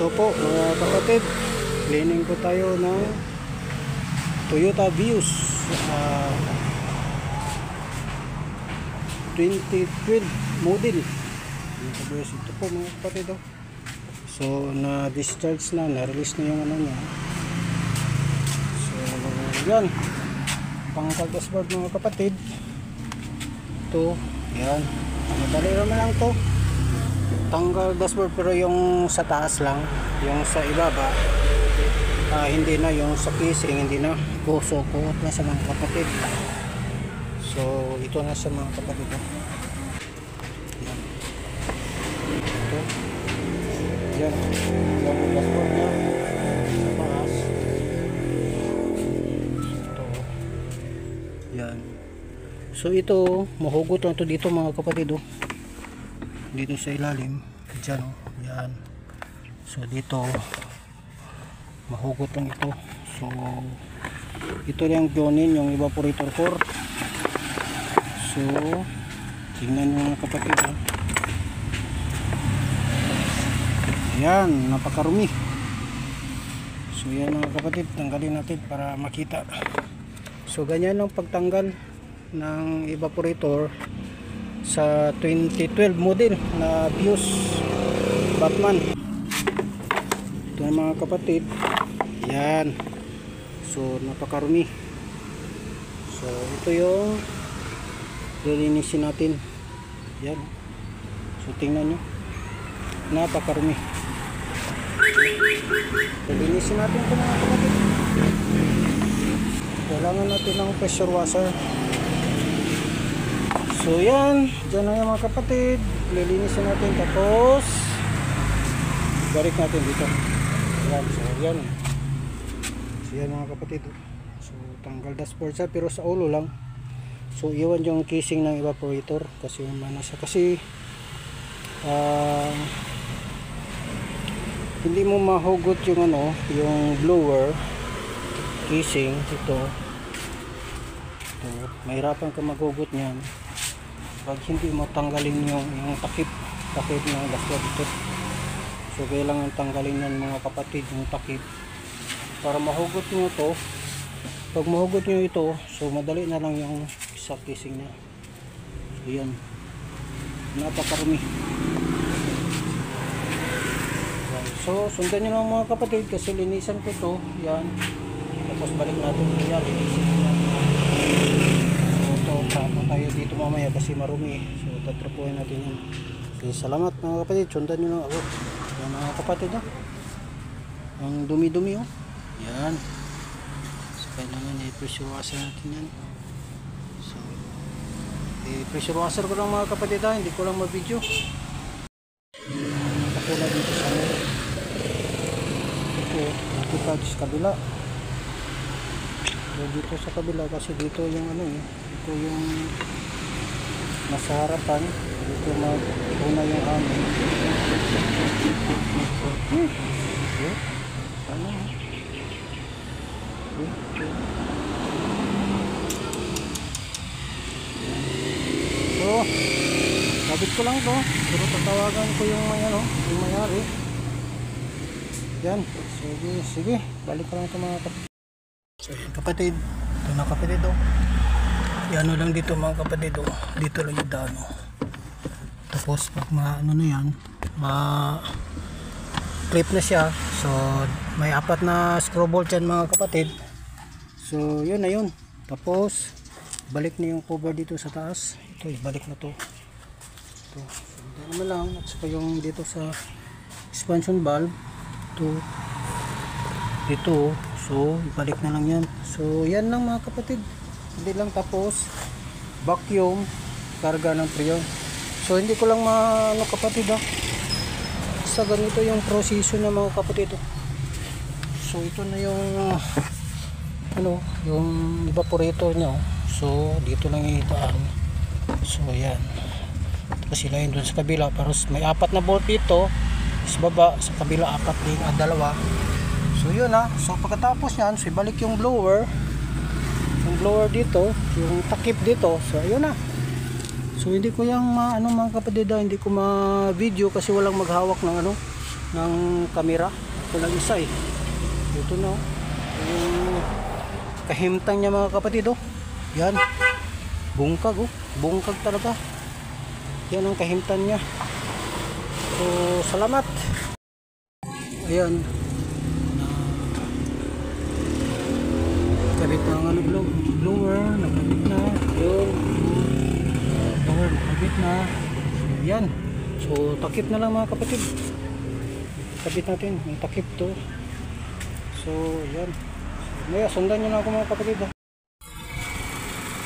Ito po mga kapatid, cleaning po tayo ng Toyota Vios 2012 model. Ito po mga kapatid, oh. So na-discharge na, na-release na yung ano niya. So yan, pang-dashboard mga kapatid. Ito, yan, madali naman lang to. Tanggal dashboard, pero yung sa taas lang, yung sa ibaba hindi na, yung sa casing hindi na. So kuot na sa mga kapatid. So ito na sa mga kapatid, yan. Ito yan, yung dashboard nya sa taas. Ito yan. So ito, mahugot lang to dito mga kapatid, oh. Dito sa ilalim, dyan, oh, yan. So dito mahugot lang ito. So ito yung jonin, yung evaporator core. So tingnan nyo mga kapatid, oh. Ayan, napakarumi. So yan mga kapatid, tanggalin natin para makita. So ganyan ang pagtanggal ng evaporator sa 2012 model na Vios Batman. Ito na mga kapatid, yan. So napakarumi. So ito yung lilinisin natin, yan. So tingnan nyo, napakarumi. Lilinisin natin ito mga kapatid. Kailangan natin ng pressure washer. So yan, dyan na yung mga kapatid, lilinisin natin, tapos balik natin dito. Yan, so yan. So yan mga kapatid, so tanggal dashboard siya, pero sa ulo lang. So iwan yung casing ng evaporator kasi manasa, kasi hindi mo mahugot yung ano, yung blower casing. Ito mahirapan ka maghugot niyan pag hindi mo tanggalin yung takip ng dashboard ito. So kailangan tanggalin yan mga kapatid, yung takip, para mahugot nyo to. Pag mahugot nyo ito, so madali na lang yung sa casing nya. So yan, napakarumi. So sundan nyo lang mga kapatid, kasi linisan ko to, yan. Tapos balik natin yan, linisin yan. Tama tayo dito mamaya kasi marumi. So tatrapuhin natin yan. Okay, salamat mga kapatid, sundan nyo lang ako. Yan mga kapatid, oh. Ang dumi-dumi, oh. Yan. So kailangan i-pressure washer natin yan. So i-pressure washer ko lang mga kapatid, ha. Hindi ko lang ma-video. Nakapula dito sa ano. Ito, nakita sa kabila. So dito sa kabila kasi dito yung ano, ito yung nasa harapan, dito mag-una yung hangin. Ano? So sabit ko lang to, pero tatawagan ko yung may ano, yung mayari. Yan, sige, balik ko lang ito mga kapatid. So yan kapatid, ito na kapatid, oh. Yan lang dito mga kapatid, oh. Dito lang yung daan, oh. Tapos pag ano na yan, clip na siya. So may 4 na screw bolt yan mga kapatid. So yun na yun. Tapos balik na yung cover dito sa taas. Ito, balik na to. Ito, so naman lang. At saka yung dito sa expansion valve, ito dito, so balik na lang yan. So yan lang mga kapatid, hindi lang. Tapos vacuum, karga ng freon. So hindi ko lang ano kapatid, ha. Basta ganito yung proseso ng mga kapatid, oh. So ito na yung ano, yung evaporator nya, oh. So dito lang yung itaan. So yan, tapos sila yun dun sa kabila, para may 4 na bolt dito sa baba, sa kabila 4 din, 2. So yun, ha. So pagkatapos yan, so ibalik yung blower dito, yung takip dito. So ayun na. So hindi ko yung ano mga kapatid, hindi ko ma-video kasi walang maghawak ng ano, ng camera. Ito lang isa eh. Ito na. Yung kahimtang niya mga kapatid oh. Yan. Bungkag oh. Bungkag talaga. Yan ang kahimtan niya. So salamat. Ayan. Kabit na ang blower. Nakabit na. Yun. Blower nakabit na. Yan. So takip na lang mga kapatid. Kabit natin. May takip to. So yan. Maya sundan nyo na ako mga kapatid.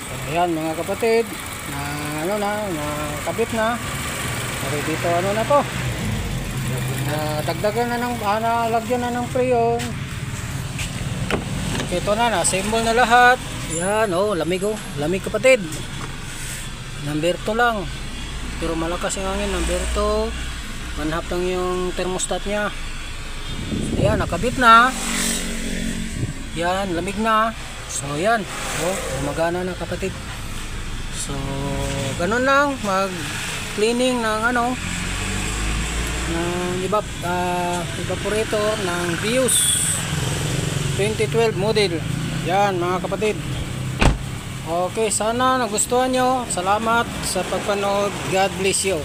So ayan mga kapatid. Na ano na. Nakabit na. Pero dito ano na to. Dagdagan na ng lagyan na ng preyon. Ito na, na-assemble na lahat. Yan, oh, lamig oh. Lamig kapatid. Number 2 lang. Pero malakas yung hangin. Number 2. Manhap lang yung thermostat niya. Ayan, nakabit na. Yan, lamig na. So, yan. Oh, gumagana na kapatid. So, ganun lang. Mag-cleaning ng ano, ng evaporator ng Vios 2012 model. Yan mga kapatid. Okay, sana nagustuhan nyo. Salamat sa pagpanood. God bless you.